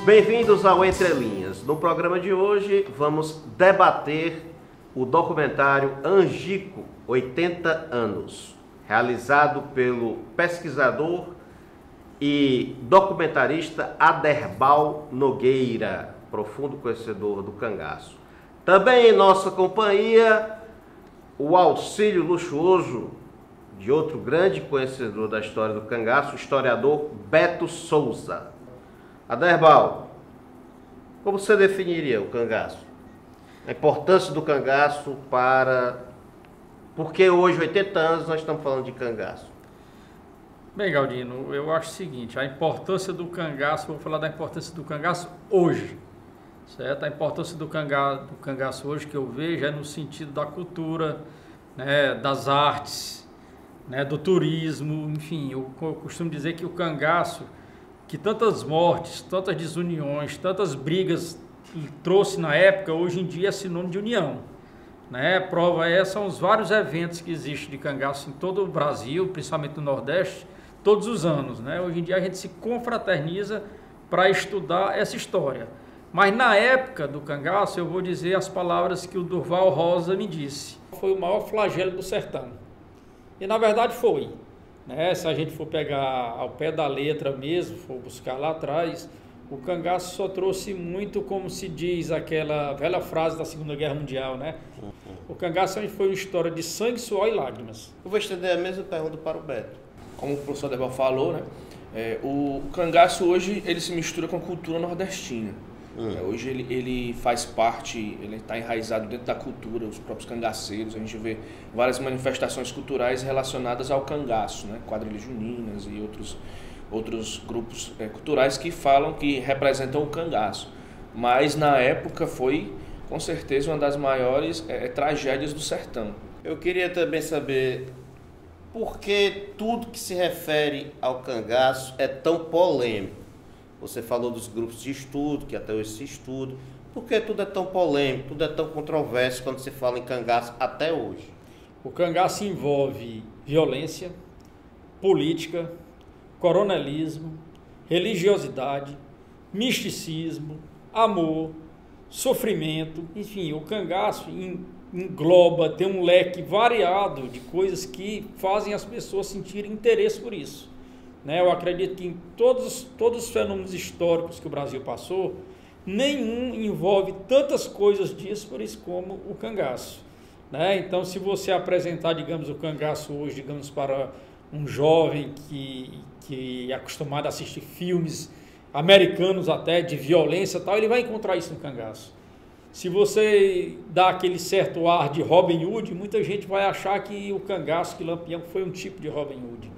Bem-vindos ao Entre Linhas. No programa de hoje vamos debater o documentário Angico, 80 anos, realizado pelo pesquisador e documentarista Aderbal Nogueira, profundo conhecedor do cangaço. Também em nossa companhia, o auxílio luxuoso de outro grande conhecedor da história do cangaço, o historiador Beto Souza. Aderbal, como você definiria o cangaço? A importância do cangaço para... Porque hoje, 80 anos, nós estamos falando de cangaço. Bem, Galdino, eu acho o seguinte, a importância do cangaço, vou falar da importância do cangaço hoje, certo? A importância do cangaço hoje que eu vejo é no sentido da cultura, né, das artes, né, do turismo, enfim, eu costumo dizer que o cangaço, que tantas mortes, tantas desuniões, tantas brigas trouxe na época, hoje em dia é sinônimo de união, né? Prova essa são os vários eventos que existem de cangaço em todo o Brasil, principalmente no Nordeste, todos os anos, né? Hoje em dia a gente se confraterniza para estudar essa história. Mas na época do cangaço, eu vou dizer as palavras que o Durval Rosa me disse. Foi o maior flagelo do sertão. E na verdade foi, né? Se a gente for pegar ao pé da letra mesmo, for buscar lá atrás, o cangaço só trouxe muito, como se diz aquela velha frase da Segunda Guerra Mundial, né? O cangaço foi uma história de sangue, suor e lágrimas. Eu vou estender a mesma pergunta para o Beto. Como o professor Aderbal falou, né? O cangaço hoje ele se mistura com a cultura nordestina. Hoje ele faz parte, ele está enraizado dentro da cultura, os próprios cangaceiros. A gente vê várias manifestações culturais relacionadas ao cangaço, né? Quadrilhas juninas e outros grupos culturais que falam, que representam o cangaço. Mas na época foi, com certeza, uma das maiores tragédias do sertão. Eu queria também saber por que tudo que se refere ao cangaço é tão polêmico. Você falou dos grupos de estudo, que até hoje se estuda. Por que tudo é tão polêmico, tudo é tão controverso quando se fala em cangaço até hoje? O cangaço envolve violência, política, coronelismo, religiosidade, misticismo, amor, sofrimento, enfim, o cangaço engloba, tem um leque variado de coisas que fazem as pessoas sentirem interesse por isso, né? Eu acredito que em todos os fenômenos históricos que o Brasil passou, nenhum envolve tantas coisas disso por isso como o cangaço, né? Então, se você apresentar, digamos, o cangaço hoje, digamos, para um jovem que é acostumado a assistir filmes americanos até de violência e tal, ele vai encontrar isso no cangaço. Se você dá aquele certo ar de Robin Hood, muita gente vai achar que o cangaço, que Lampião foi um tipo de Robin Hood,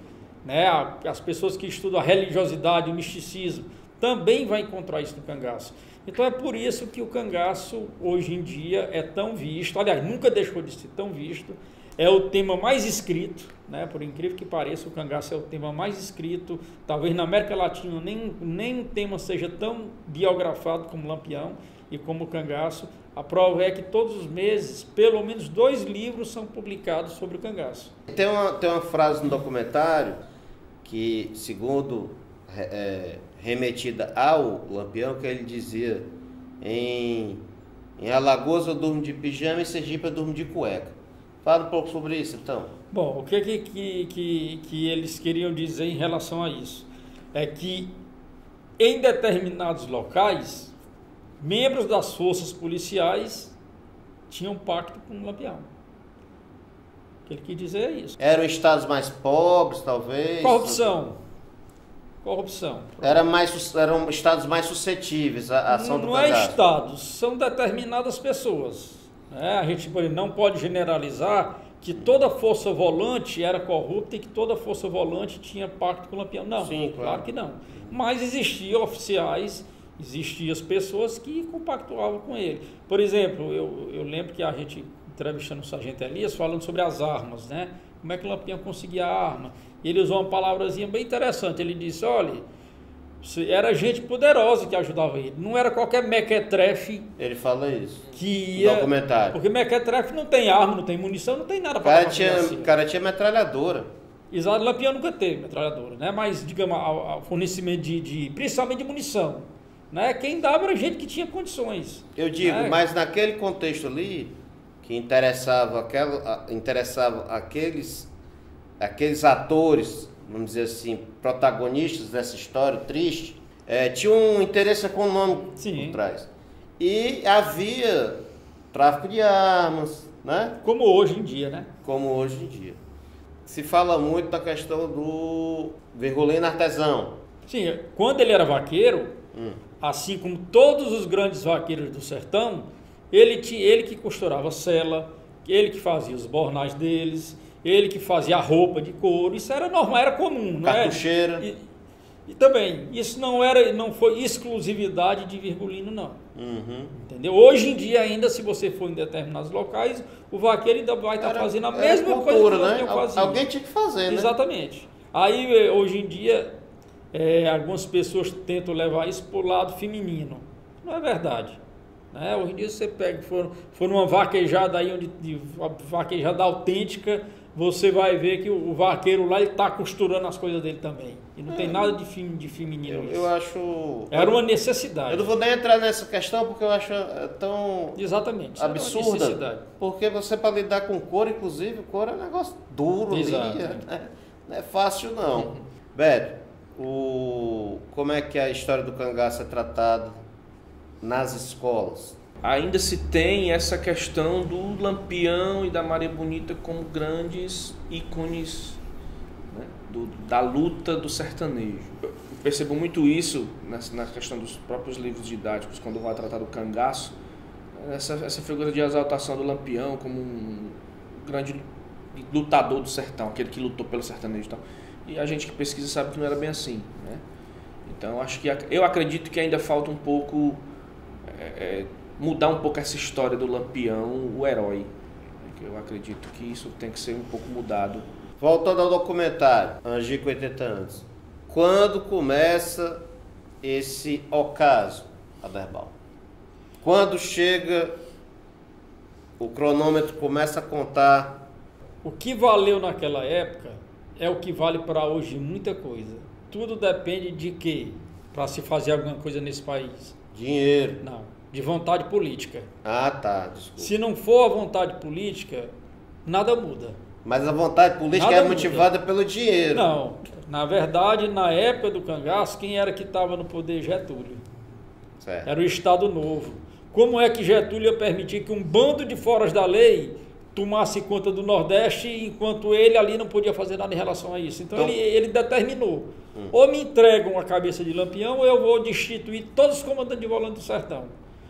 né? As pessoas que estudam a religiosidade, o misticismo, também vai encontrar isso no cangaço. Então é por isso que o cangaço hoje em dia é tão visto, aliás, nunca deixou de ser tão visto. É o tema mais escrito, né? Por incrível que pareça, o cangaço é o tema mais escrito. Talvez na América Latina nem um tema seja tão biografado como Lampião e como o cangaço. A prova é que todos os meses, pelo menos 2 livros são publicados sobre o cangaço. Tem uma frase no documentário que, segundo remetida ao Lampião, que ele dizia: em Alagoas eu durmo de pijama, em Sergipe eu durmo de cueca. Fala um pouco sobre isso, então. Bom, o que eles queriam dizer em relação a isso? É que em determinados locais, membros das forças policiais tinham pacto com o Lampião. O que ele quis dizer é isso. Eram estados mais pobres, talvez? Corrupção. Eram estados mais suscetíveis à ação do cangaço. Não é estados, são determinadas pessoas. A gente não pode generalizar que toda força volante era corrupta e que toda força volante tinha pacto com o Lampião. Não, sim, claro que não. Mas existiam oficiais, existiam as pessoas que compactuavam com ele. Por exemplo, eu lembro que a gente entrevistando o Sargento Elias falando sobre as armas, né? Como é que o Lampião conseguia a arma? E ele usou uma palavrazinha bem interessante. Ele disse: olha, era gente poderosa que ajudava ele. Não era qualquer mequetrefe. Ele fala isso. Que ia, no documentário. Porque mequetrefe não tem arma, não tem munição, não tem nada para o cara tinha metralhadora. Exato, Lampião nunca teve metralhadora, né? Mas, digamos, o fornecimento principalmente de munição, né? Quem dava era gente que tinha condições. Eu digo, né? mas naquele contexto ali, que interessava aqueles atores, vamos dizer assim, protagonistas dessa história triste, tinha um interesse econômico por trás. E havia tráfico de armas, né? Como hoje em dia, né? Como hoje em dia. Se fala muito da questão do Virgulino artesão. Sim, quando ele era vaqueiro, assim como todos os grandes vaqueiros do sertão, ele que costurava sela, ele que fazia os bornais deles, ele que fazia a roupa de couro, isso era normal, era comum, não é? Cartucheira. E também, isso não foi exclusividade de Virgulino, não. Entendeu? Hoje em dia ainda, se você for em determinados locais, o vaqueiro ainda vai estar fazendo a mesma cultura, coisa que o né? Lampião fazia. Alguém tinha que fazer, né? Exatamente. Aí, hoje em dia, algumas pessoas tentam levar isso para o lado feminino. Não é verdade. Né? Hoje em dia você pega, for numa vaquejada aí, vaquejada autêntica, você vai ver que o vaqueiro lá, ele está costurando as coisas dele também. E não tem nada de feminino nisso. Eu acho... Era uma necessidade. Eu não vou nem entrar nessa questão porque eu acho tão Exatamente. absurda. Porque você, para lidar com couro, inclusive, o couro é um negócio duro. Exato. Não é fácil, não. Beto, como é que a história do cangaço é tratada nas escolas? Ainda se tem essa questão do Lampião e da Maria Bonita como grandes ícones, né, da luta do sertanejo. Eu percebo muito isso na questão dos próprios livros didáticos, quando vai tratar do cangaço, essa figura de exaltação do Lampião como um grande lutador do sertão, aquele que lutou pelo sertanejo e tal. E a gente que pesquisa sabe que não era bem assim, né? Então eu acredito que ainda falta um pouco... mudar um pouco essa história do Lampião, o herói. Eu acredito que isso tem que ser um pouco mudado. Voltando ao documentário, Angico 80 anos. Quando começa esse ocaso, Aderbal? Quando chega, o cronômetro começa a contar? O que valeu naquela época é o que vale para hoje muita coisa. Tudo depende de quê? Para se fazer alguma coisa nesse país. Dinheiro. Não. De vontade política. Ah, tá, desculpa. Se não for a vontade política, nada muda. Mas a vontade política Nada é motivada pelo dinheiro. Não, na verdade, na época do cangaço, quem era que estava no poder? Getúlio. Certo. Era o Estado Novo. Como é que Getúlio ia permitir que um bando de foras da lei tomasse conta do Nordeste, enquanto ele ali não podia fazer nada em relação a isso? Então ele determinou. Ou me entregam a cabeça de Lampião, ou eu vou destituir todos os comandantes de volante do sertão.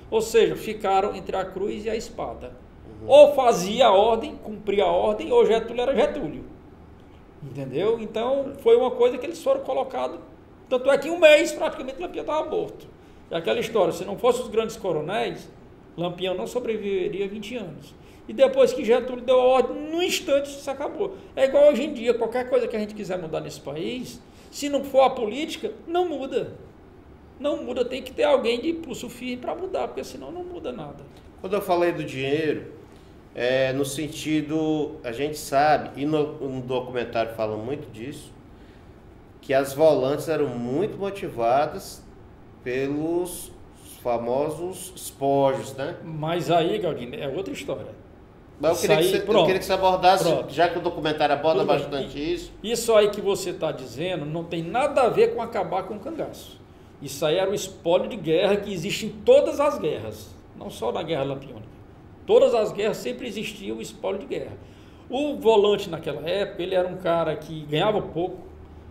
Ou seja, ficaram entre a cruz e a espada. Ou fazia a ordem, cumpria a ordem, ou Getúlio era Getúlio. Entendeu? Então, foi uma coisa que eles foram colocados. Tanto é que em um mês, praticamente, Lampião estava morto. É aquela história, se não fossem os grandes coronéis, Lampião não sobreviveria 20 anos. E depois que Getúlio deu a ordem, no instante isso acabou. É igual hoje em dia, qualquer coisa que a gente quiser mudar nesse país, se não for a política, não muda. Não muda, tem que ter alguém de pulso firme para mudar, porque senão não muda nada. Quando eu falei do dinheiro, no sentido, a gente sabe, e no documentário fala muito disso, que as volantes eram muito motivadas pelos famosos espojos, né? Mas aí, Galdino, é outra história. Mas eu queria que você abordasse, já que o documentário aborda Tudo bastante bem. isso. Isso aí que você está dizendo não tem nada a ver com acabar com o cangaço. Isso aí era o espólio de guerra que existe em todas as guerras, não só na Guerra Lampiônica. Todas as guerras sempre existia o espólio de guerra. O volante naquela época, ele era um cara que ganhava pouco,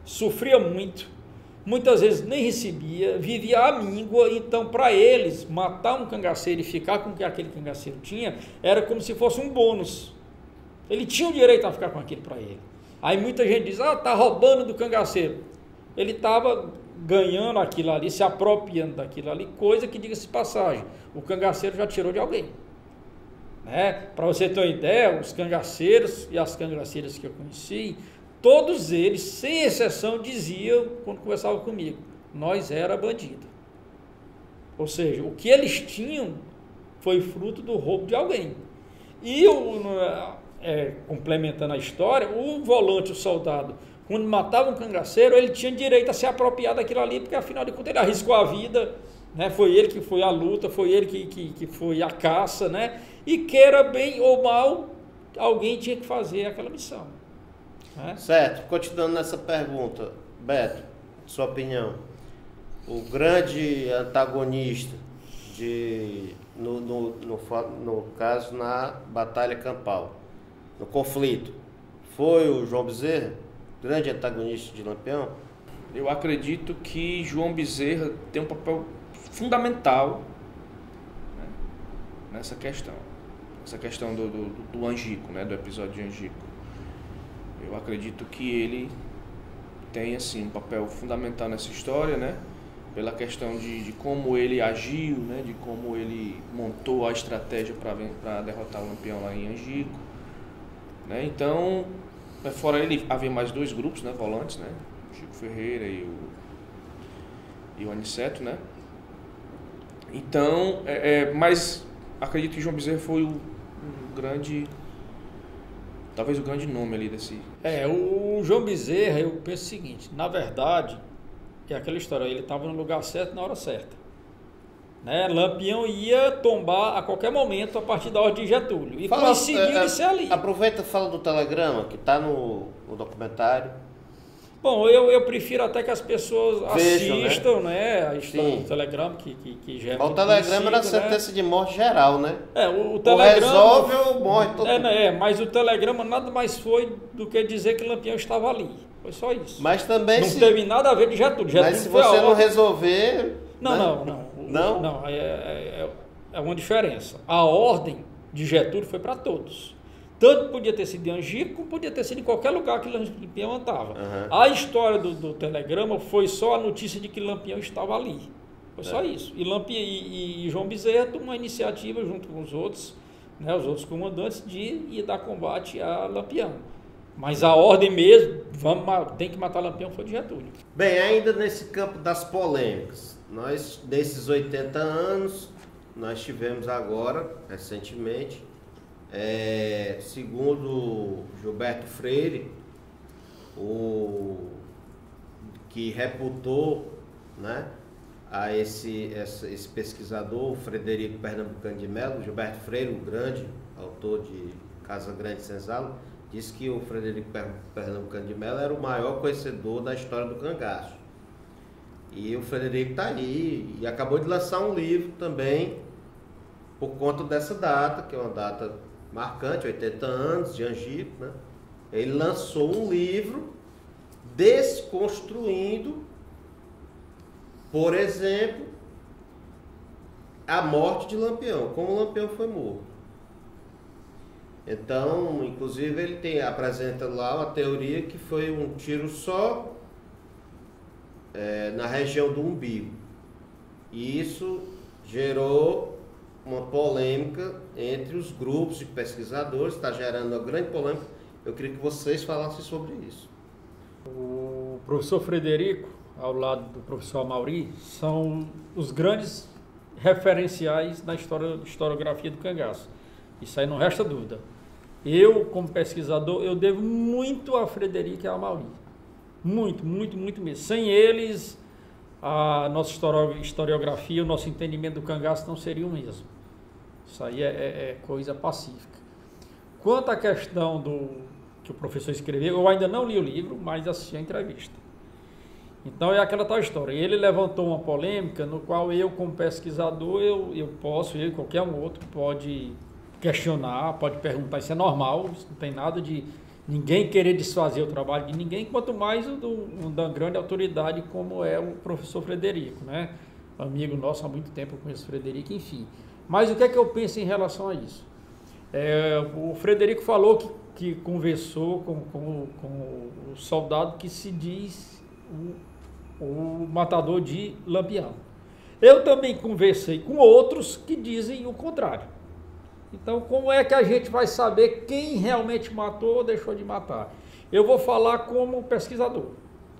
sofria muito, muitas vezes nem recebia, vivia à míngua, então para eles, matar um cangaceiro e ficar com o que aquele cangaceiro tinha, era como se fosse um bônus. Ele tinha o direito a ficar com aquilo para ele. Aí muita gente diz, tá roubando do cangaceiro. Ele estava ganhando aquilo ali, se apropriando daquilo ali, coisa que, diga-se de passagem, o cangaceiro já tirou de alguém. Né? Para você ter uma ideia, os cangaceiros e as cangaceiras que eu conheci, todos eles, sem exceção, diziam, quando conversavam comigo, nós era bandido. Ou seja, o que eles tinham foi fruto do roubo de alguém. E, complementando a história, o volante, o soldado, quando matava um cangaceiro, ele tinha direito a se apropriar daquilo ali, porque afinal de contas ele arriscou a vida, né? Foi ele que foi à luta, foi ele que foi à caça, né? E queira bem ou mal, alguém tinha que fazer aquela missão. Né? Certo, continuando nessa pergunta, Beto, sua opinião. O grande antagonista no caso na Batalha Campal, no conflito, foi o João Bezerra, grande antagonista de Lampião? Eu acredito que João Bezerra tem um papel fundamental, né, nessa questão. Essa questão do Angico, né, do episódio de Angico. Eu acredito que ele tem assim, um papel fundamental nessa história, né, pela questão de como ele agiu, né, de como ele montou a estratégia para derrotar o Lampião lá em Angico. Né, então, fora ele, havia mais 2 grupos, né, volantes, né, Chico Ferreira e o Aniceto, né? Então, mas acredito que João Bezerra foi talvez o grande nome ali desse... O João Bezerra, eu penso o seguinte, na verdade, é aquela história, ele estava no lugar certo na hora certa. Né? Lampião ia tombar a qualquer momento a partir da ordem de Getúlio. E coincidiu de ser ali. Aproveita e fala do telegrama, que está no documentário. Bom, eu prefiro até que as pessoas vejam, assistam, né? A história do telegrama, que já é muito o telegrama era a sentença, né, de morte geral, né? O telegrama... Ou resolve ou morre todo mundo. Mas o telegrama nada mais foi do que dizer que Lampião estava ali. Foi só isso. Mas também não teve nada a ver de Getúlio. Mas se você não resolver... Não, é uma diferença. A ordem de Getúlio foi para todos. Tanto podia ter sido em Angico, como podia ter sido em qualquer lugar que Lampião estava. Uhum. A história do telegrama foi só a notícia de que Lampião estava ali. Foi só isso. E João Bezerra tomou uma iniciativa junto com os outros, né, os outros comandantes, de ir dar combate a Lampião. Mas a ordem mesmo, tem que matar Lampião, foi de Getúlio. Bem, ainda nesse campo das polêmicas, nós, desses 80 anos, nós tivemos agora, recentemente, segundo Gilberto Freire, que reputou, né, a esse pesquisador, Frederico Pernambucano de Melo, Gilberto Freire, o grande autor de Casa Grande e Senzala, disse que o Frederico Pernambucano de Melo era o maior conhecedor da história do cangaço. E o Frederico está aí e acabou de lançar um livro também por conta dessa data, que é uma data marcante, 80 anos de Angico, né? Ele lançou um livro desconstruindo, por exemplo, a morte de Lampião, como Lampião foi morto. Então, inclusive, ele apresenta lá uma teoria que foi um tiro só na região do umbigo. E isso gerou uma polêmica entre os grupos de pesquisadores, está gerando uma grande polêmica. Eu queria que vocês falassem sobre isso. O professor Frederico, ao lado do professor Amauri, são os grandes referenciais na historiografia do cangaço. Isso aí não resta dúvida. Eu, como pesquisador, eu devo muito a Frederico e a Amauri. Muito, muito, muito mesmo. Sem eles, a nossa historiografia, o nosso entendimento do cangaço não seria o mesmo. Isso aí é coisa pacífica. Quanto à questão que o professor escreveu, eu ainda não li o livro, mas assisti a entrevista. Então é aquela tal história. Ele levantou uma polêmica no qual eu, como pesquisador, eu posso, eu e qualquer um outro pode questionar, pode perguntar, isso é normal, isso não tem nada de ninguém querer desfazer o trabalho de ninguém, quanto mais da grande autoridade como é o professor Frederico, né? Amigo nosso há muito tempo, eu conheço o Frederico, enfim. Mas o que é que eu penso em relação a isso? O Frederico falou que conversou com o soldado que se diz o matador de Lampião. Eu também conversei com outros que dizem o contrário. Então, como é que a gente vai saber quem realmente matou ou deixou de matar? Eu vou falar como pesquisador,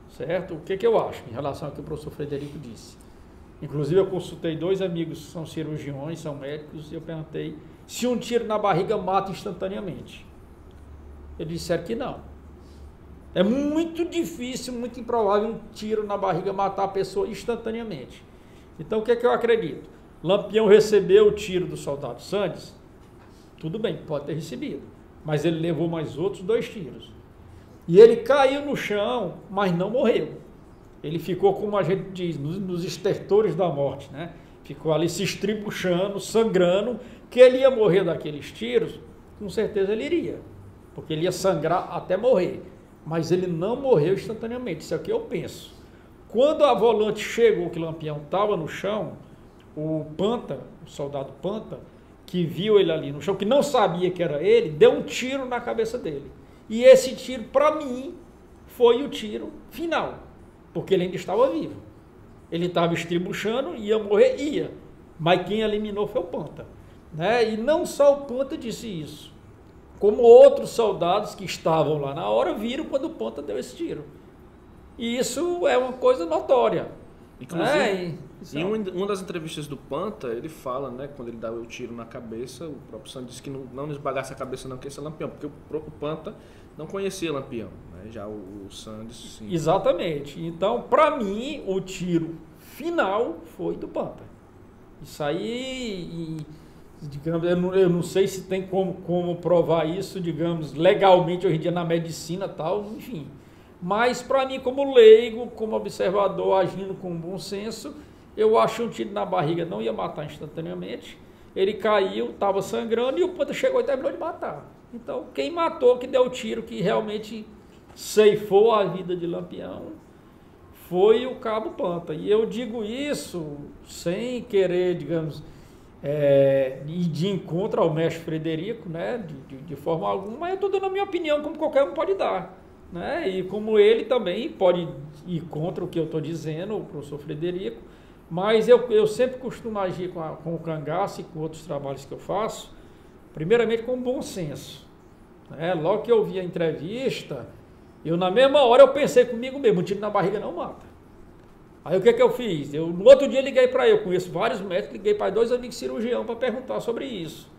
certo? O que eu acho em relação ao que o professor Frederico disse. Inclusive, eu consultei 2 amigos que são cirurgiões, são médicos, e eu perguntei se um tiro na barriga mata instantaneamente. Eles disseram que não. É muito difícil, muito improvável um tiro na barriga matar a pessoa instantaneamente. Então o que é que eu acredito? Lampião recebeu o tiro do soldado Sandes, tudo bem, pode ter recebido, mas ele levou mais outros 2 tiros. E ele caiu no chão, mas não morreu. Ele ficou, como a gente diz, nos estertores da morte, né? Ficou ali se estribuchando, sangrando, que ele ia morrer daqueles tiros, com certeza ele iria, porque ele ia sangrar até morrer. Mas ele não morreu instantaneamente, isso é o que eu penso. Quando a volante chegou, que o Lampião estava no chão, o Panta, o soldado Panta, que viu ele ali no chão, que não sabia que era ele, deu um tiro na cabeça dele. E esse tiro, para mim, foi o tiro final, porque ele ainda estava vivo. Ele estava estribuchando, ia morrer, ia. Mas quem eliminou foi o Panta, né? E não só o Panta disse isso, como outros soldados que estavam lá na hora viram quando o Panta deu esse tiro. E isso é uma coisa notória. Inclusive, em uma das entrevistas do Panta, ele fala, né, quando ele dá o tiro na cabeça, o próprio Santos disse que não esbagasse a cabeça não, que esse é Lampião, porque o Panta não conhecia Lampião, né, já o Santos, sim. Exatamente. Então, para mim, o tiro final foi do Panta. Isso aí, digamos, eu não sei se tem como provar isso, digamos, legalmente hoje em dia na medicina e tal, enfim. Mas para mim, como leigo, como observador, agindo com bom senso, eu acho que um tiro na barriga não ia matar instantaneamente. Ele caiu, estava sangrando e o Panta chegou e terminou de matar. Então, quem matou, que deu o tiro, que realmente ceifou a vida de Lampião, foi o Cabo Panta. E eu digo isso sem querer, digamos, ir de encontro ao mestre Frederico, né, de forma alguma, mas eu estou dando a minha opinião como qualquer um pode dar. Né? E como ele também pode ir contra o que eu estou dizendo, o professor Frederico, mas eu sempre costumo agir com o cangaço e com outros trabalhos que eu faço, primeiramente com bom senso. Né? Logo que eu vi a entrevista, na mesma hora eu pensei comigo mesmo, um tiro na barriga não mata. Aí o que eu fiz? No outro dia liguei para eu conheço vários médicos, liguei para 2 amigos cirurgiões para perguntar sobre isso.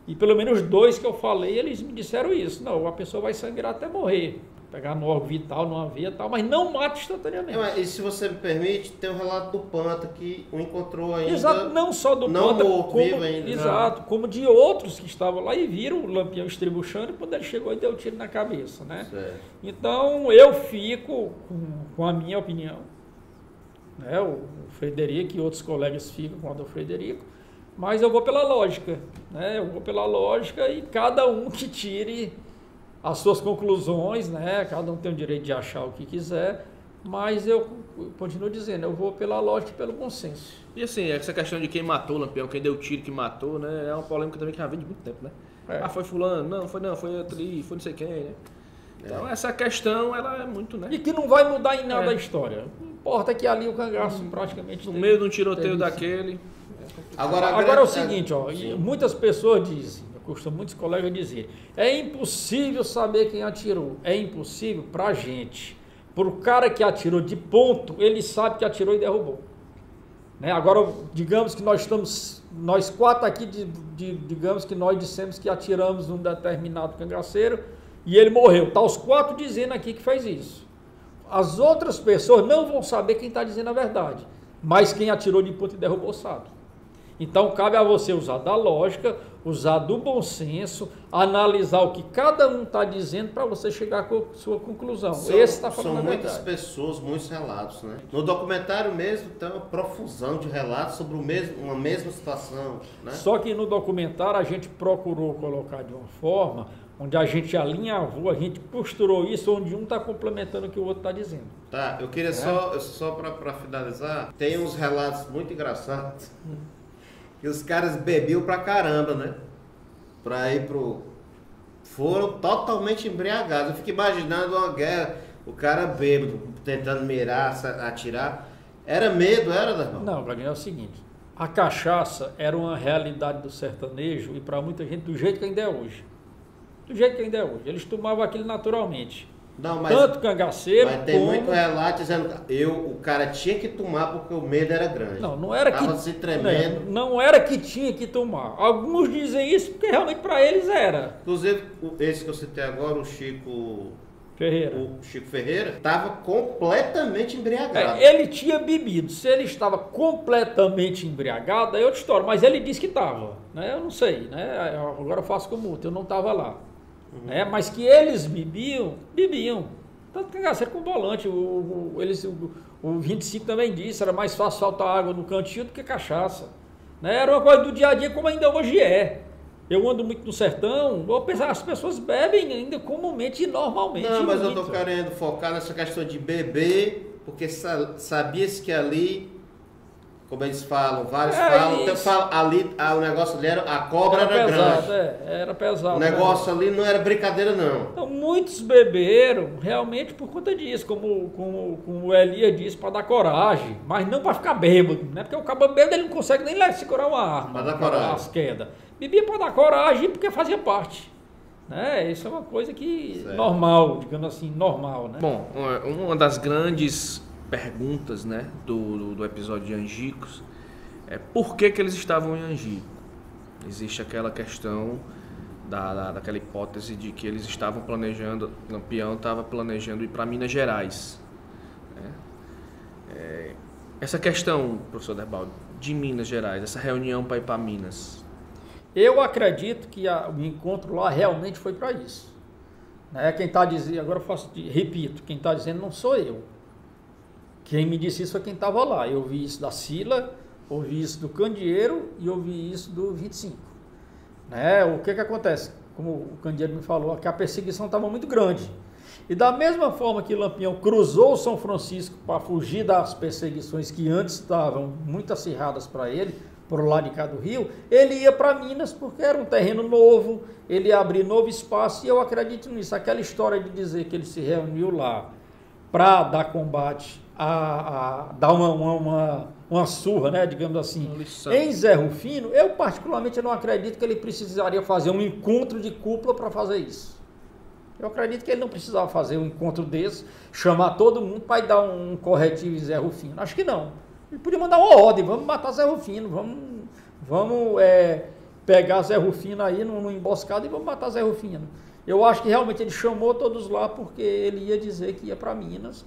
E pelo menos 2 que eu falei, eles me disseram isso. Não, a pessoa vai sangrar até morrer. Pegar no órgão vital, numa veia e tal, mas não mata instantaneamente. E se você me permite, tem o relato do Panta que o encontrou ainda. Exato, não só do não Panta, morto, vivo ainda. Exato, como de outros que estavam lá e viram o Lampião estribuchando e quando ele chegou e deu um tiro na cabeça, né? Certo. Então eu fico com a minha opinião, né? O Frederico e outros colegas ficam com a do Frederico, mas eu vou pela lógica, né? Eu vou pela lógica e cada um que tire as suas conclusões, né? Cada um tem o direito de achar o que quiser, mas eu continuo dizendo, eu vou pela lógica e pelo bom senso. E assim, essa questão de quem matou o Lampião, quem deu o tiro que matou, né? É uma polêmica também que já vem de muito tempo, né? Foi fulano, não, foi outro ali, foi não sei quem, né? Então essa questão, ela é muito, né? E que não vai mudar em nada a história. Não importa que ali o cangaço praticamente... No meio de um tiroteio daquele... Agora é o seguinte, ó, muitas pessoas dizem, muitos colegas dizer, é impossível saber quem atirou. É impossível pra gente. Para o cara que atirou de ponto, ele sabe que atirou e derrubou. Né? Agora, digamos que nós 4 aqui, digamos que nós dissemos que atiramos num determinado cangaceiro e ele morreu. Tá os 4 dizendo aqui que fez isso. As outras pessoas não vão saber quem está dizendo a verdade, mas quem atirou de ponto e derrubou sabe. Então, cabe a você usar da lógica, usar do bom senso, analisar o que cada um está dizendo para você chegar com a sua conclusão. Esse está falando a verdade. São muitas pessoas, muitos relatos, né? No documentário mesmo tem uma profusão de relatos sobre uma mesma situação, né? Só que no documentário a gente procurou colocar de uma forma onde a gente alinhavou, a gente costurou isso, onde um está complementando o que o outro está dizendo. Tá, eu queria só para finalizar, tem uns relatos muito engraçados. Que os caras bebiam pra caramba, né? Pra ir foram totalmente embriagados. Eu fico imaginando uma guerra, o cara bêbado, tentando mirar, atirar. Era medo, era, Darmão? Não, Wagner, é o seguinte. A cachaça era uma realidade do sertanejo e pra muita gente do jeito que ainda é hoje. Do jeito que ainda é hoje. Eles tomavam aquilo naturalmente. Não, mas, tanto cangaceiro mas tem muito relato dizendo que o cara tinha que tomar porque o medo era grande. Não era tava que se tremendo. Não era que tinha que tomar. Alguns dizem isso porque realmente para eles era. Inclusive esse que eu citei agora, o Chico Ferreira. O Chico Ferreira estava completamente embriagado. Ele tinha bebido. Se ele estava completamente embriagado, aí é outra história. Mas ele disse que estava. Né? Eu não sei. Né? Agora eu faço como outro. Eu não estava lá. Né? Mas que eles bebiam. Tanto cangaceiro com volante. O 25 também disse. Era mais fácil faltar água no cantinho do que cachaça. Né? Era uma coisa do dia a dia como ainda hoje é. Eu ando muito no sertão, vou pensar, as pessoas bebem ainda comumente e normalmente. Não, mas muito. eu estou querendo focar nessa questão de beber, porque sabia-se que ali, como eles falam, vários falam, ali o negócio ali a cobra era pesado, grande. Era pesado. O negócio ali não era brincadeira, não. Então, muitos beberam realmente por conta disso, como o Elia disse, para dar coragem, mas não para ficar bêbado, né? Porque o cabo bêbado ele não consegue nem segurar uma arma. Para dar coragem. As quedas. Bebia para dar coragem porque fazia parte. Né? Isso é uma coisa que certo. Normal, digamos assim, normal. Né? Bom, uma das grandes perguntas, né, do episódio de Angicos é por que eles estavam em Angico. Existe aquela questão daquela hipótese de que eles estavam planejando, Lampião estava planejando ir para Minas Gerais. Né? Essa questão, professor Derbaldo, de Minas Gerais, essa reunião para ir para Minas. Eu acredito que o encontro lá realmente foi para isso. Né? Quem está dizendo, agora repito, quem está dizendo não sou eu. Quem me disse isso foi quem estava lá. Eu ouvi isso da Sila, ouvi isso do Candeeiro e ouvi isso do 25. Né? O que acontece? Como o Candeeiro me falou, que a perseguição estava muito grande. E da mesma forma que Lampião cruzou o São Francisco para fugir das perseguições que antes estavam muito acirradas para ele, por lá de cá do Rio, ele ia para Minas porque era um terreno novo, ele ia abrir novo espaço e eu acredito nisso. Aquela história de dizer que ele se reuniu lá para dar combate, dar uma surra, né, digamos assim, em Zé Rufino, eu particularmente não acredito que ele precisaria fazer um encontro de cúpula para fazer isso. Eu acredito que ele não precisava fazer um encontro desse, chamar todo mundo para ir dar um corretivo em Zé Rufino. Acho que não. Ele podia mandar uma ordem, vamos matar Zé Rufino, vamos pegar Zé Rufino aí no emboscado e vamos matar Zé Rufino. Eu acho que realmente ele chamou todos lá porque ele ia dizer que ia para Minas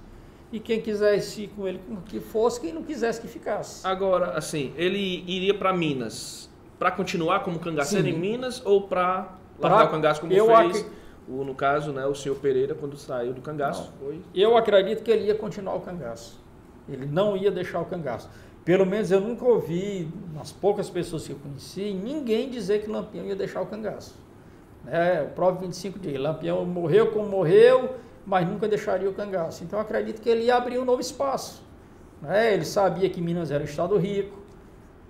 e quem quisesse ir com ele que fosse, quem não quisesse que ficasse. Agora, assim, ele iria para Minas para continuar como cangaceiro em Minas ou para largar o cangaço como fez, no caso, né, o senhor Pereira quando saiu do cangaço? Eu acredito que ele ia continuar o cangaço. Ele não ia deixar o cangaço. Pelo menos eu nunca ouvi, nas poucas pessoas que eu conheci, ninguém dizer que Lampião ia deixar o cangaço. O próprio 25 dias. Lampião morreu como morreu, mas nunca deixaria o cangaço. Então eu acredito que ele ia abrir um novo espaço. Ele sabia que Minas era um estado rico,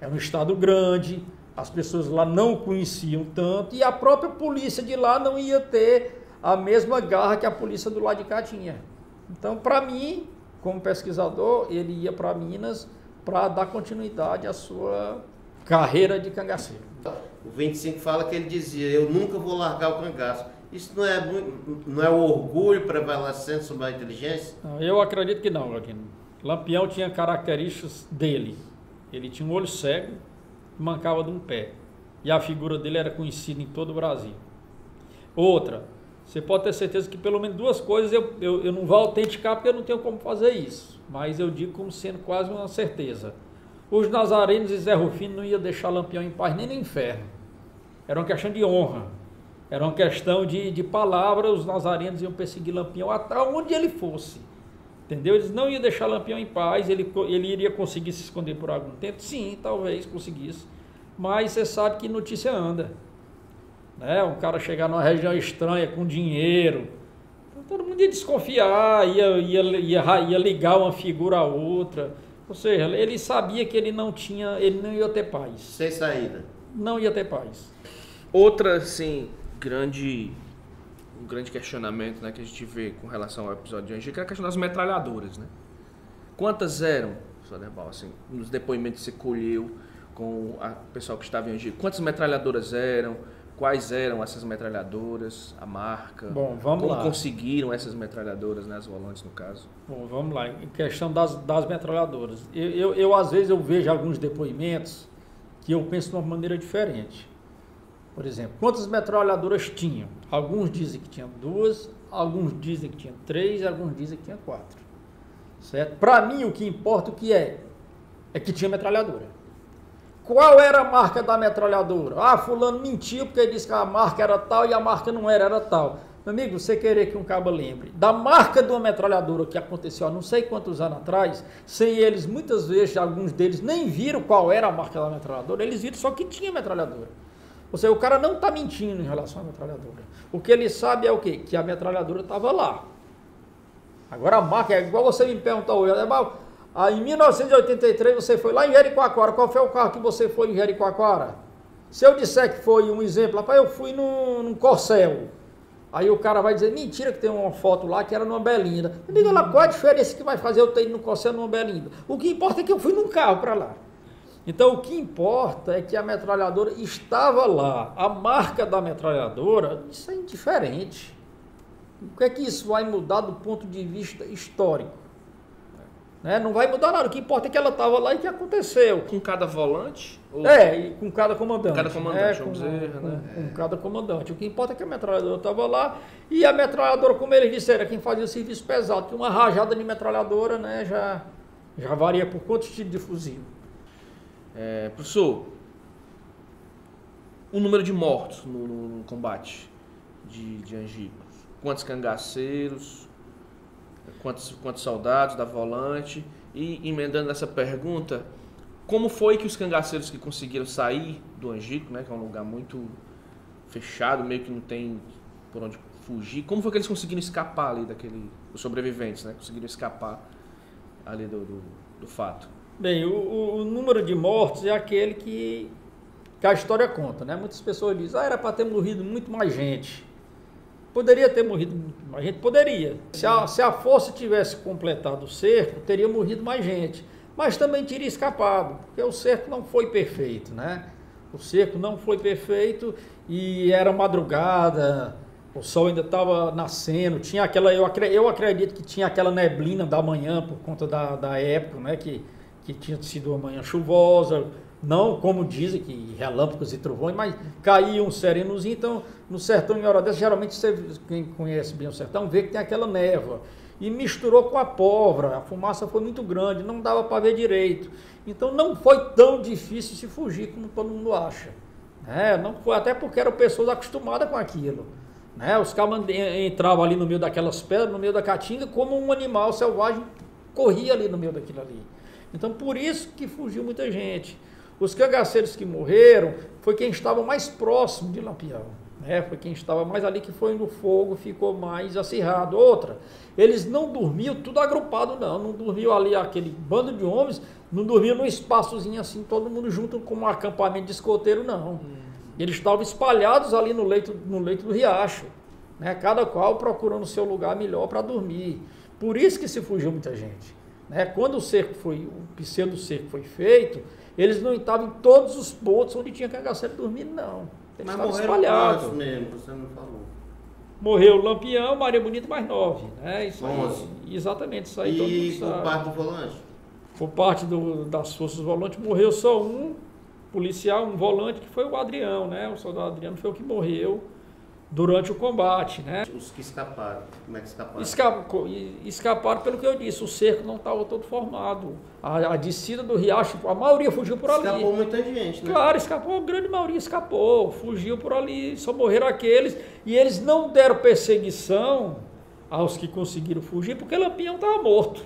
era um estado grande, as pessoas lá não conheciam tanto e a própria polícia de lá não ia ter a mesma garra que a polícia do lado de cá tinha. Então, para mim, como pesquisador, ele ia para Minas para dar continuidade à sua carreira de cangaceiro. O 25 fala que ele dizia, eu nunca vou largar o cangaço. Isso não é o orgulho prevalecendo sobre a inteligência? Não, eu acredito que não, Joaquim. Lampião tinha características dele. Ele tinha um olho cego e mancava de um pé. E a figura dele era conhecida em todo o Brasil. Outra, você pode ter certeza que pelo menos duas coisas eu não vou autenticar porque eu não tenho como fazer isso. Mas eu digo como sendo quase uma certeza. Os nazarenos e Zé Rufino não iam deixar Lampião em paz nem no inferno. Era uma questão de honra. Era uma questão de palavra. Os nazarenos iam perseguir Lampião até onde ele fosse. Entendeu? Eles não iam deixar Lampião em paz. Ele iria conseguir se esconder por algum tempo? Sim, talvez conseguisse. Mas você sabe que notícia anda. Um cara chegar numa região estranha com dinheiro, todo mundo ia desconfiar, ia ligar uma figura a outra. Ou seja, ele sabia que ele não ia ter paz. Sem saída. Não ia ter paz. Outra, assim, um grande questionamento, né, que a gente vê com relação ao episódio de Angico é a questão das metralhadoras, né? Quantas eram, professor Derbal, assim, nos depoimentos que você colheu com o pessoal que estava em Angico? Quantas metralhadoras eram? Quais eram essas metralhadoras, a marca? Bom, vamos lá. Como conseguiram essas metralhadoras, né, as volantes no caso? Bom, vamos lá. Em questão das metralhadoras. Às vezes, eu vejo alguns depoimentos que eu penso de uma maneira diferente. Por exemplo, quantas metralhadoras tinham? Alguns dizem que tinham 2, alguns dizem que tinham 3, alguns dizem que tinha 4. Certo? Para mim, o que importa é que tinha metralhadora. Qual era a marca da metralhadora? Ah, fulano mentiu porque ele disse que a marca era tal e a marca não era tal. Meu amigo, você querer que um cabo lembre da marca de uma metralhadora que aconteceu há não sei quantos anos atrás, sem eles, muitas vezes, alguns deles nem viram qual era a marca da metralhadora, eles viram só que tinha metralhadora. Ou seja, o cara não está mentindo em relação à metralhadora. O que ele sabe é o quê? Que a metralhadora estava lá. Agora a marca, é igual você me perguntou hoje, em 1983 você foi lá em Jericoacoara, qual foi o carro que você foi em Jericoacoara? Se eu disser que foi um exemplo, rapaz, eu fui num Corcel. Aí o cara vai dizer, mentira que tem uma foto lá que era numa Belinda. Me diga lá, qual a diferença que vai fazer eu ter ido no Corcel numa Belinda? O que importa é que eu fui num carro para lá. Então, o que importa é que a metralhadora estava lá. A marca da metralhadora, isso é indiferente. O que é que isso vai mudar do ponto de vista histórico? Né? Não vai mudar nada. O que importa é que ela estava lá e que aconteceu. Com cada volante? Ou... e com cada comandante. Cada comandante, com cada comandante. O que importa é que a metralhadora estava lá e a metralhadora, como eles disseram, era quem fazia o serviço pesado. Que uma rajada de metralhadora, né, já varia por quantos tipos de fuzil. Professor, o número de mortos no combate de Angico, quantos cangaceiros, quantos soldados da volante, e emendando essa pergunta, como foi que os cangaceiros que conseguiram sair do Angico, né, que é um lugar muito fechado, meio que não tem por onde fugir, como foi que eles conseguiram escapar ali os sobreviventes, né, conseguiram escapar ali do fato? Bem, o número de mortos é aquele que a história conta, né? Muitas pessoas dizem, era para ter morrido muito mais gente. Poderia ter morrido muito mais gente? Poderia. Se a força tivesse completado o cerco, teria morrido mais gente. Mas também teria escapado, porque o cerco não foi perfeito, né? O cerco não foi perfeito e era madrugada, o sol ainda estava nascendo, tinha aquela, eu acredito que tinha aquela neblina da manhã por conta da época, né? Que tinha sido uma manhã chuvosa, não como dizem, que relâmpagos e trovões, mas caía um serenozinho. Então, no sertão, em hora dessa, geralmente, quem conhece bem o sertão, vê que tem aquela névoa. E misturou com a pólvora, a fumaça foi muito grande, não dava para ver direito. Então, não foi tão difícil se fugir como todo mundo acha. Não foi, até porque eram pessoas acostumadas com aquilo. Os cabas entravam ali no meio daquelas pedras, no meio da caatinga, como um animal selvagem corria ali no meio daquilo ali. Então, por isso que fugiu muita gente. Os cangaceiros que morreram foi quem estava mais próximo de Lampião. Foi quem estava mais ali, que foi no fogo, ficou mais acirrado. Outra, eles não dormiam tudo agrupado, não dormiam ali aquele bando de homens, não dormiam num espaçozinho assim, todo mundo junto com um acampamento de escoteiro, não. Eles estavam espalhados ali no leito do riacho, cada qual procurando o seu lugar melhor para dormir. Por isso que se fugiu muita gente. Quando o pseudo-cerco foi feito, eles não estavam em todos os pontos onde tinha cangaceiro dormindo, não. Eles estavam espalhados. Mesmo, você não falou. Morreu Lampião, Maria Bonita, mais 9. Isso 11. Aí, exatamente, isso aí todo mundo sabe. E por parte do volante? Por parte das forças volantes, morreu só um policial, um volante, que foi o Adriano, O soldado Adriano foi o que morreu durante o combate, Os que escaparam, como é que escaparam? Escaparam pelo que eu disse, o cerco não estava todo formado. A descida do riacho, a maioria fugiu por ali. Escapou muita gente, né? Claro, escapou, a grande maioria escapou, fugiu por ali, só morreram aqueles, e eles não deram perseguição aos que conseguiram fugir, porque Lampião estava morto.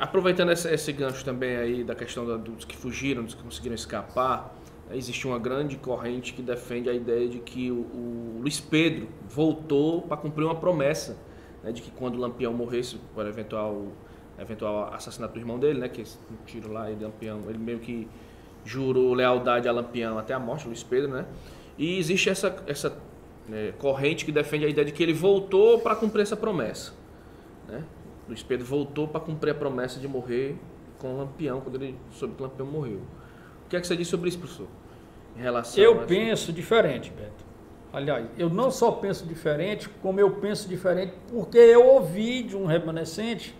Aproveitando esse gancho também aí da questão dos que fugiram, dos que conseguiram escapar, existe uma grande corrente que defende a ideia de que o Luiz Pedro voltou para cumprir uma promessa, de que quando Lampião morresse, por eventual assassinato do irmão dele, que esse tiro lá, ele meio que jurou lealdade a Lampião até a morte do Luiz Pedro, E existe essa corrente que defende a ideia de que ele voltou para cumprir essa promessa, Luiz Pedro voltou para cumprir a promessa de morrer com Lampião, quando ele soube que Lampião morreu. O que é que você diz sobre isso, professor? Em relação eu penso diferente, Beto. Aliás, eu não só penso diferente, como eu penso diferente porque eu ouvi de um remanescente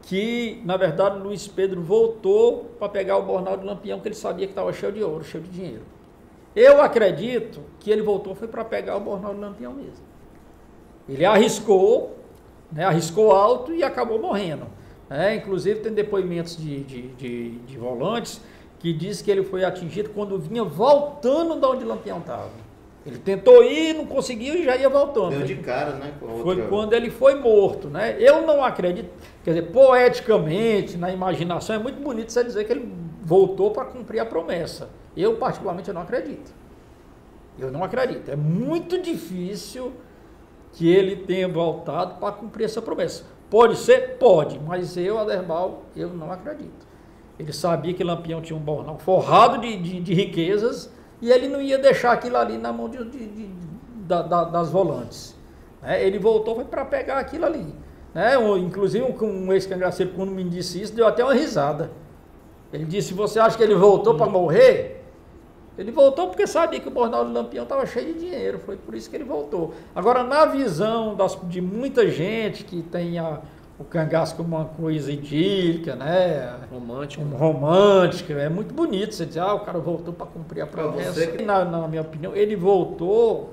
que, na verdade, Luiz Pedro voltou para pegar o bornal de Lampião, que ele sabia que estava cheio de ouro, cheio de dinheiro. Eu acredito que ele voltou foi para pegar o Bornal de Lampião mesmo. Ele arriscou, né, arriscou alto e acabou morrendo. Inclusive tem depoimentos de volantes que diz que ele foi atingido quando vinha voltando de onde Lampião estava. Ele tentou ir, não conseguiu e já ia voltando. Deu de cara, né? Foi quando ele foi morto, né? Eu não acredito, quer dizer, poeticamente, na imaginação, é muito bonito você dizer que ele voltou para cumprir a promessa. Eu, particularmente, eu não acredito. Eu não acredito. É muito difícil que ele tenha voltado para cumprir essa promessa. Pode ser? Pode, mas eu, Aderbal, eu não acredito. Ele sabia que Lampião tinha um bornal forrado de riquezas e ele não ia deixar aquilo ali na mão das volantes. Ele voltou para pegar aquilo ali. Inclusive, um ex-cangaceiro, quando me disse isso, deu até uma risada. Ele disse, você acha que ele voltou para morrer? Ele voltou porque sabia que o Bornal de Lampião estava cheio de dinheiro, foi por isso que ele voltou. Agora, na visão de muita gente que tem o cangaço como uma coisa idílica, né? Romântica, é muito bonito você dizer, o cara voltou para cumprir a promessa. Na minha opinião, ele voltou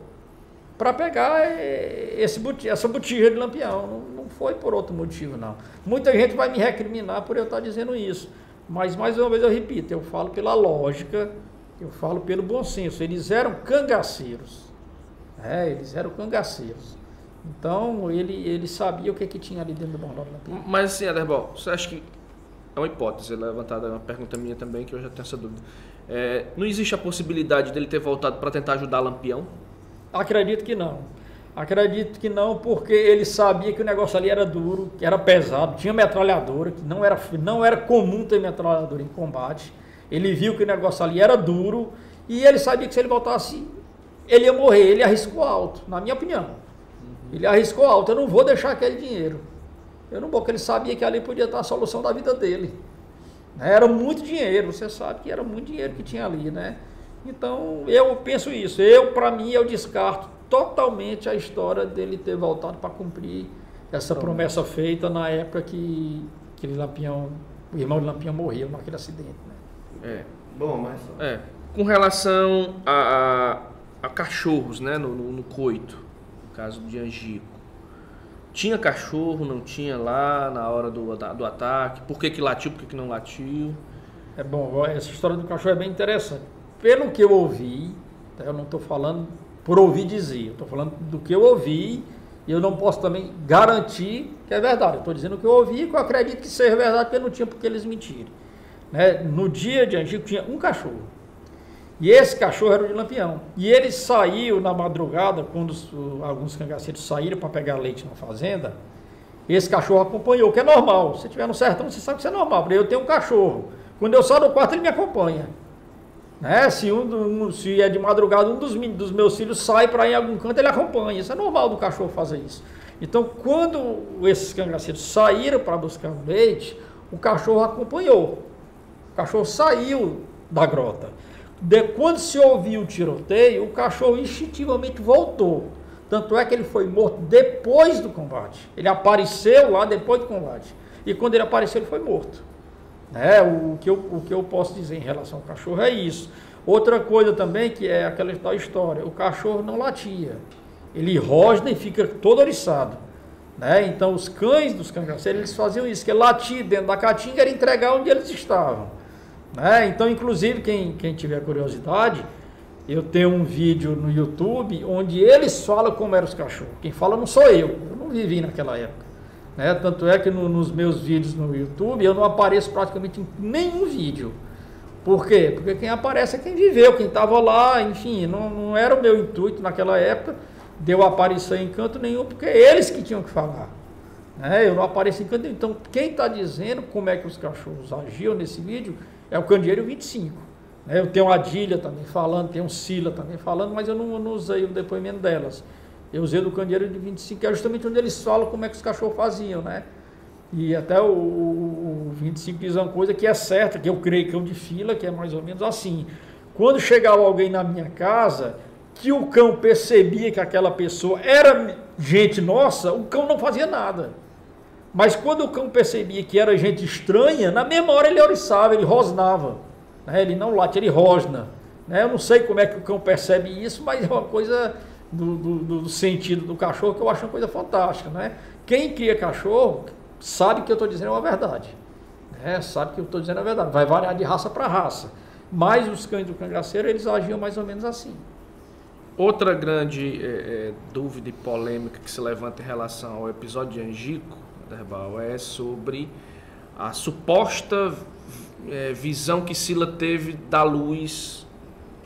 para pegar essa botija de Lampião, não foi por outro motivo, não. Muita gente vai me recriminar por eu estar dizendo isso, mas mais uma vez eu repito, eu falo pela lógica, eu falo pelo bom senso. Eles eram cangaceiros. Eles eram cangaceiros. Então, ele sabia o que tinha ali dentro do Bornal de Lampião. Mas assim, Aderbal, você acha que... É uma hipótese levantada, é uma pergunta minha também, que eu já tenho essa dúvida. Não existe a possibilidade dele ter voltado para tentar ajudar Lampião? Acredito que não. Acredito que não, porque ele sabia que o negócio ali era duro, que era pesado, tinha metralhadora, que não era comum ter metralhadora em combate. Ele viu que o negócio ali era duro e ele sabia que se ele voltasse, ele ia morrer. Ele arriscou alto, na minha opinião. Ele arriscou alto, eu não vou deixar aquele dinheiro. Eu não vou, porque ele sabia que ali podia estar a solução da vida dele. Era muito dinheiro, você sabe que era muito dinheiro que tinha ali, né? Então, eu penso isso. Para mim, eu descarto totalmente a história dele ter voltado para cumprir essa promessa feita na época que o irmão de Lampião morreu naquele acidente, né? Bom, mas... Com relação a cachorros, né, no coito, no caso de Angico, tinha cachorro, não tinha lá na hora do ataque? Por que latiu, por que não latiu? Bom, essa história do cachorro é bem interessante. Pelo que eu ouvi, eu não estou falando por ouvir dizer, eu estou falando do que eu ouvi e eu não posso também garantir que é verdade. Eu estou dizendo o que eu ouvi e que eu acredito que seja verdade, porque não tinha por que eles mentirem. No dia de Angico tinha um cachorro. E esse cachorro era o de Lampião. E ele saiu na madrugada, quando alguns cangaceiros saíram para pegar leite na fazenda, esse cachorro acompanhou, que é normal. Se estiver no sertão, você sabe que isso é normal. Porque eu tenho um cachorro. Quando eu saio do quarto, ele me acompanha. Se é de madrugada, um dos meus filhos sai para ir em algum canto, ele acompanha. Isso é normal do cachorro fazer isso. Então, quando esses cangaceiros saíram para buscar o leite, o cachorro acompanhou. O cachorro saiu da grota. Quando se ouviu o tiroteio, o cachorro instintivamente voltou. Tanto é que ele foi morto depois do combate. Ele apareceu lá depois do combate. E quando ele apareceu, ele foi morto. O que eu posso dizer em relação ao cachorro é isso. Outra coisa também, que é aquela tal história, o cachorro não latia. Ele rosna e fica todo oriçado. Então os cães dos cangaceiros, eles faziam isso, que latir dentro da caatinga era entregar onde eles estavam. Então, inclusive, quem tiver curiosidade, eu tenho um vídeo no YouTube onde eles falam como eram os cachorros. Quem fala não sou eu não vivi naquela época. Tanto é que nos meus vídeos no YouTube eu não apareço praticamente em nenhum vídeo. Por quê? Porque quem aparece é quem viveu, quem estava lá, enfim, não era o meu intuito naquela época de eu aparecer em canto nenhum, porque é eles que tinham que falar. Eu não apareço em canto nenhum. Então, quem está dizendo como é que os cachorros agiam nesse vídeo é o Candeeiro 25. Eu tenho a Adília também falando, tenho o Sila também falando, mas eu não usei o depoimento delas. Eu usei do Candeeiro de 25, que é justamente onde eles falam como é que os cachorros faziam, E até o 25 diz uma coisa que é certa, que eu creio que é um de fila, que é mais ou menos assim. Quando chegava alguém na minha casa, que o cão percebia que aquela pessoa era gente nossa, o cão não fazia nada. Mas quando o cão percebia que era gente estranha, na mesma hora ele oriçava, ele rosnava. Ele não late, ele rosna. né? Eu não sei como é que o cão percebe isso, mas é uma coisa do sentido do cachorro que eu acho uma coisa fantástica, né? Quem cria cachorro sabe que eu estou dizendo uma verdade, né? Sabe que eu estou dizendo a verdade. Vai variar de raça para raça, mas os cães do cangaceiro, eles agiam mais ou menos assim. Outra grande dúvida e polêmica que se levanta em relação ao episódio de Angico, Aderbal, é sobre a suposta visão que Sila teve da luz,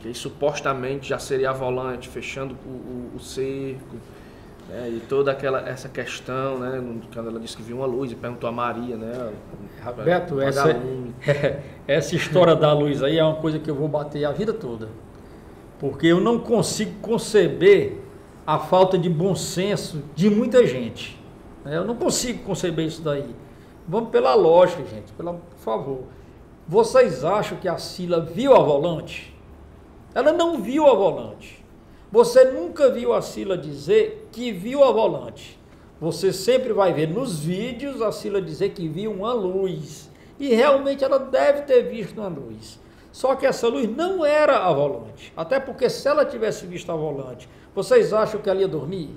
que supostamente já seria a volante, fechando o cerco, né, e toda essa questão, né, quando ela disse que viu uma luz e perguntou a Maria, né, Beto, essa história da luz aí é uma coisa que eu vou bater a vida toda, porque eu não consigo conceber a falta de bom senso de muita gente, né? Eu não consigo conceber isso daí. Vamos pela lógica, gente, por favor. Vocês acham que a Sila viu a volante? Ela não viu a volante. Você nunca viu a Sila dizer que viu a volante. Você sempre vai ver nos vídeos a Sila dizer que viu uma luz. E realmente ela deve ter visto uma luz. Só que essa luz não era a volante. Até porque se ela tivesse visto a volante, vocês acham que ela ia dormir?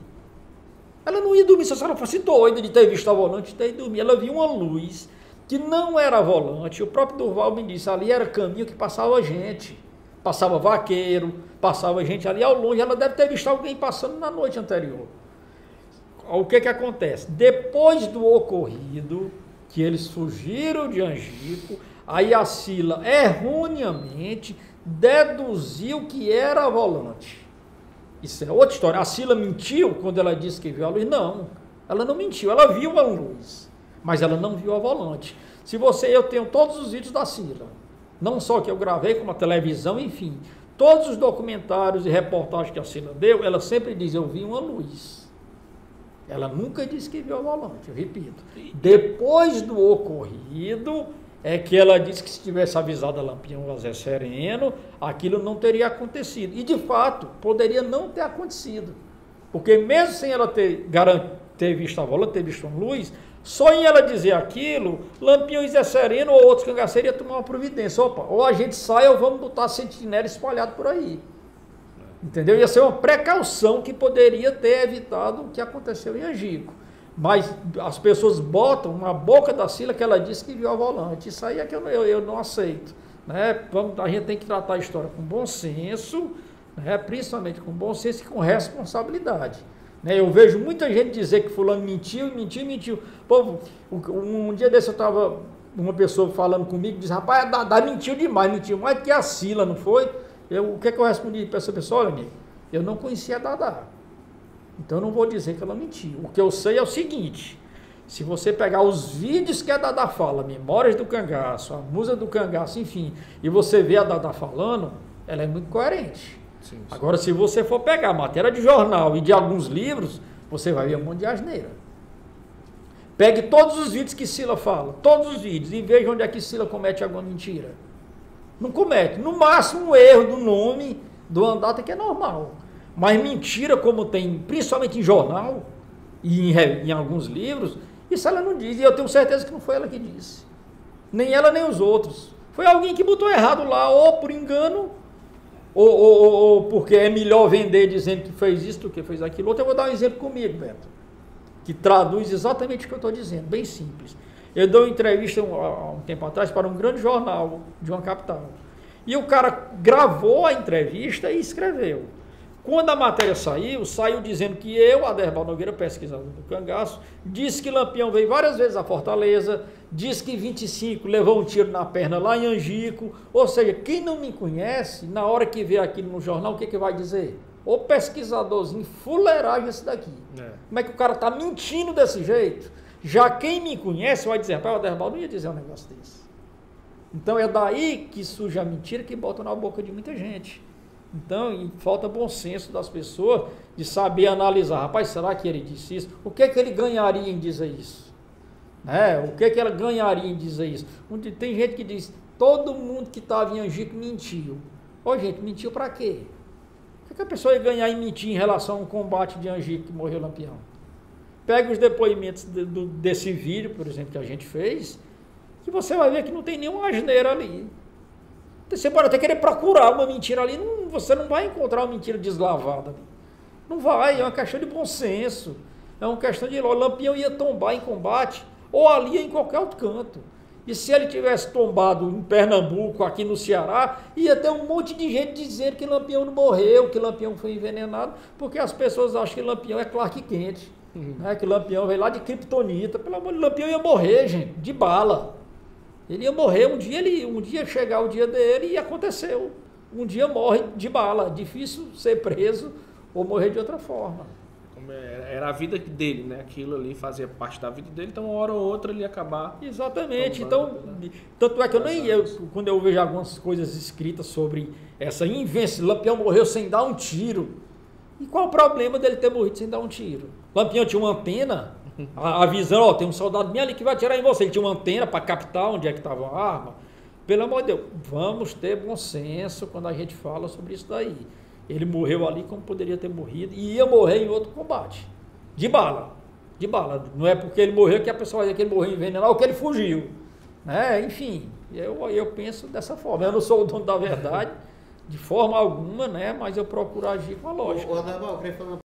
Ela não ia dormir, se ela fosse doida de ter visto a volante, de ter dormir. Ela viu uma luz que não era a volante. O próprio Durval me disse, ali era caminho que passava gente. Passava vaqueiro, passava gente ali ao longe. Ela deve ter visto alguém passando na noite anterior. O que acontece? Depois do ocorrido, que eles fugiram de Angico, aí a Sila erroneamente deduziu que era a volante. Isso é outra história. A Sila mentiu quando ela disse que viu a luz? Não, ela não mentiu. Ela viu a luz, mas ela não viu a volante. Eu tenho todos os vídeos da Sila, não só que eu gravei, como a televisão, enfim. Todos os documentários e reportagens que a Sila deu, ela sempre diz, eu vi uma luz. Ela nunca disse que viu a volante, eu repito. Depois do ocorrido, é que ela disse que se tivesse avisado a Lampião ou a Zé Sereno, aquilo não teria acontecido. E de fato, poderia não ter acontecido. Porque mesmo sem ela ter visto a volante, ter visto uma luz, só em ela dizer aquilo, Lampião e Zé Sereno ou outros cangaceiros iam tomar uma providência. Opa, ou a gente sai ou vamos botar sentinela espalhado por aí. Entendeu? Ia ser uma precaução que poderia ter evitado o que aconteceu em Angico. Mas as pessoas botam na boca da Sila que ela disse que viu a volante. Isso aí é que eu não aceito, né? A gente tem que tratar a história com bom senso, né? Principalmente com bom senso e com responsabilidade. Né? Eu vejo muita gente dizer que fulano mentiu. Pô, um dia desse eu estava, uma pessoa falando comigo, diz, rapaz, Dadá mentiu mais que a Sila, não foi? O que eu respondi para essa pessoa? Olha, eu não conhecia a Dadá. Então eu não vou dizer que ela mentiu. O que eu sei é o seguinte, se você pegar os vídeos que a Dadá fala, Memórias do Cangaço, a Musa do Cangaço, enfim, e você vê a Dadá falando, ela é muito coerente. Sim. Agora, se você for pegar a matéria de jornal e de alguns livros, você vai ver um monte de asneira. Pegue todos os vídeos que Sila fala, todos os vídeos, e veja onde é que Sila comete alguma mentira. Não comete. No máximo um erro do nome do Andata, que é normal. Mas mentira, como tem, principalmente em jornal e em alguns livros, isso ela não diz. E eu tenho certeza que não foi ela que disse. Nem ela, nem os outros. Foi alguém que botou errado lá, ou por engano, ou porque é melhor vender dizendo que fez isso do que fez aquilo outro. Eu vou dar um exemplo comigo, Beto, que traduz exatamente o que eu estou dizendo, bem simples. Eu dou uma entrevista há um tempo atrás para um grande jornal de uma capital. E o cara gravou a entrevista e escreveu. Quando a matéria saiu dizendo que eu, Aderbal Nogueira, pesquisador do cangaço, disse que Lampião veio várias vezes a Fortaleza, disse que 25 levou um tiro na perna lá em Angico. Ou seja, quem não me conhece, na hora que vê aquilo no jornal, o que vai dizer? Ô pesquisadorzinho, fuleiragem esse daqui. Como é que o cara está mentindo desse jeito? Já quem me conhece vai dizer, rapaz, o Aderbal não ia dizer um negócio desse. Então é daí que surge a mentira que bota na boca de muita gente. Então, falta bom senso das pessoas de saber analisar. Rapaz, será que ele disse isso? O que ele ganharia em dizer isso? O que ela ganharia em dizer isso? Tem gente que diz, todo mundo que estava em Angico mentiu. Ô, gente, mentiu para quê? O que a pessoa ia ganhar em mentir em relação ao combate de Angico que morreu Lampião? Pega os depoimentos desse vídeo, por exemplo, que a gente fez, que você vai ver que não tem nenhuma asneira ali. Você pode até querer procurar uma mentira ali, você não vai encontrar uma mentira deslavada. Não vai, é uma questão de bom senso. É uma questão de... O Lampião ia tombar em combate, ou ali ou em qualquer outro canto. E se ele tivesse tombado em Pernambuco, aqui no Ceará, ia ter um monte de gente dizendo que Lampião não morreu, que Lampião foi envenenado, porque as pessoas acham que Lampião é Clark Kent, né? Que Lampião veio lá de Kryptonita. Pelo amor de Deus, Lampião ia morrer, gente, de bala. Ele ia morrer, um dia chegar o dia dele e aconteceu. Um dia morre de bala, difícil ser preso ou morrer de outra forma. Era a vida dele, né? Aquilo ali fazia parte da vida dele, então uma hora ou outra ele ia acabar. Exatamente. Então, tanto é que quando eu vejo algumas coisas escritas sobre essa invenção, Lampião morreu sem dar um tiro. E qual o problema dele ter morrido sem dar um tiro? Lampião tinha uma antena, avisando, ó, tem um soldado bem ali que vai atirar em você. Ele tinha uma antena para captar onde é que estava a arma. Pelo amor de Deus, vamos ter bom senso quando a gente fala sobre isso daí. Ele morreu ali como poderia ter morrido e ia morrer em outro combate. De bala. De bala. Não é porque ele morreu que a pessoa vai dizer que ele morreu envenenado ou que ele fugiu. Né? Enfim, eu penso dessa forma. Eu não sou o dono da verdade, de forma alguma, né? Mas eu procuro agir com a lógica. Ô, Adalmal, eu queria falar